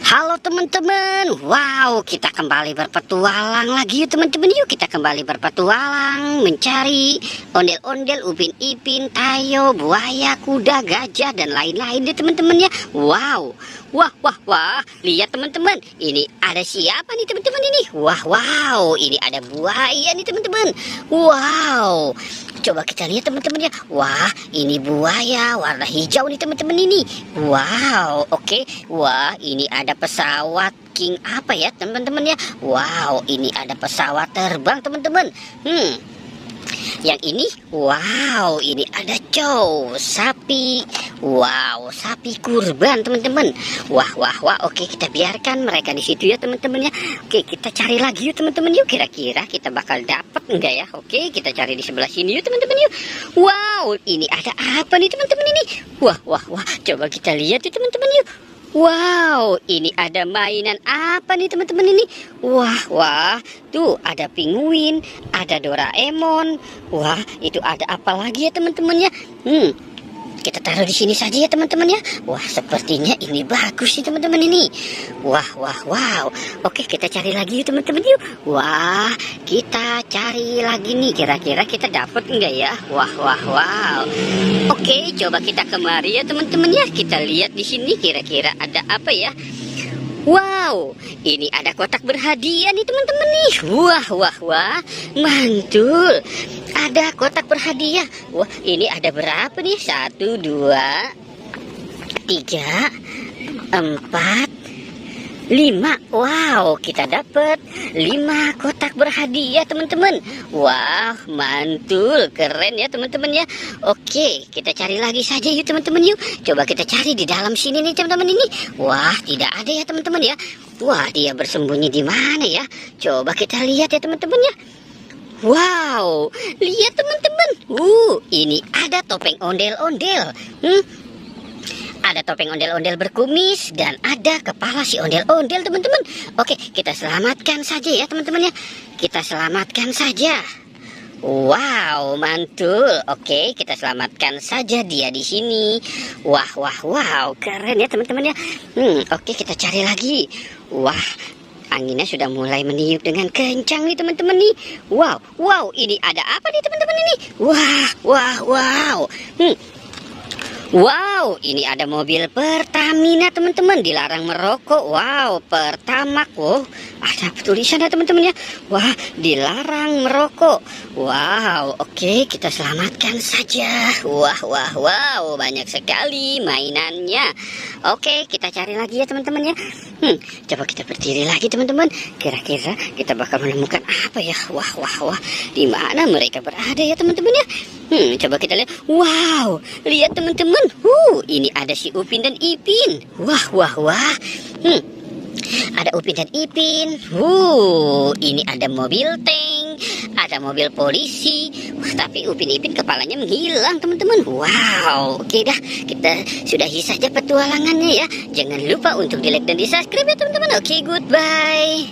Halo teman-teman, wow, kita kembali berpetualang lagi yuk teman-teman. Yuk kita kembali berpetualang mencari ondel-ondel, upin ipin, tayo, buaya, kuda, gajah dan lain-lain deh teman-teman ya. Wow, wah, lihat teman-teman, ini ada siapa nih teman-teman ini? Wow, ini ada buaya nih teman-teman. Wow, coba kita lihat teman-teman ya. Wah, ini buaya warna hijau nih teman-teman ini. Wow, oke. Wah, ini ada pesawat King apa ya teman-teman ya. Wow, ini ada pesawat terbang teman-teman. Yang ini, wow, ini ada cow, sapi. Wow, sapi kurban teman-teman. Wah, oke, kita biarkan mereka di situ ya teman-teman ya. Oke, kita cari lagi yuk teman-teman yuk. Kira-kira kita bakal dapat enggak ya? Oke, kita cari di sebelah sini yuk teman-teman yuk. Wow, ini ada apa nih teman-teman ini? Wah, coba kita lihat yuk teman-teman yuk. Wow, ini ada mainan apa nih teman-teman ini? Wah, tuh ada penguin, ada Doraemon. Wah, itu ada apa lagi ya teman-teman ya? Kita taruh di sini saja ya teman-teman ya. Wah, sepertinya ini bagus sih teman-teman ini. Wow. Oke, kita cari lagi yuk teman-teman yuk. Wah, kita cari lagi nih. Kira-kira kita dapat enggak ya? Wow. Oke, coba kita kemari ya teman-teman ya. Kita lihat di sini kira-kira ada apa ya? Wow, ini ada kotak berhadiah nih teman-teman nih. Wah, mantul. Ada kotak berhadiah. Wah, ini ada berapa nih? 1, 2, 3, 4, 5. Wow, kita dapat 5 kotak berhadiah teman-teman. Wah, mantul, keren ya teman-teman ya. Oke, kita cari lagi saja yuk teman-teman yuk. Coba kita cari di dalam sini nih teman-teman ini. Wah, tidak ada ya teman-teman ya. Wah, dia bersembunyi di mana ya? Coba kita lihat ya teman-teman ya. Wow, lihat teman-teman. Ini ada topeng ondel-ondel. Ada topeng ondel-ondel berkumis dan ada kepala si ondel-ondel teman-teman. Oke, kita selamatkan saja ya teman-teman ya. Kita selamatkan saja. Wow, mantul. Oke, kita selamatkan saja dia di sini. Wah, keren ya teman-teman ya. Oke, kita cari lagi. Wah, anginnya sudah mulai meniup dengan kencang nih teman-teman nih. Wow, ini ada apa nih teman-teman ini? Wow. Wow, ini ada mobil Pertamina teman-teman, dilarang merokok. Wow, Pertamax. Wow, ada tulisan ya teman-teman ya. Wah, dilarang merokok. Wow, oke, kita selamatkan saja. Wow, banyak sekali mainannya. Oke, kita cari lagi ya teman-teman ya. Coba kita berdiri lagi teman-teman. Kira-kira kita bakal menemukan apa ya? Wah, di mana mereka berada ya teman-teman ya? Coba kita lihat. Wow, lihat teman-teman. Ini ada si Upin dan Ipin. Wah. Ada Upin dan Ipin. Ini ada mobil tank, ada mobil polisi. Wah, tapi Upin Ipin kepalanya menghilang teman-teman. Wow, oke dah, kita sudahi saja petualangannya ya. Jangan lupa untuk di like dan di subscribe ya teman-teman. Oke, goodbye.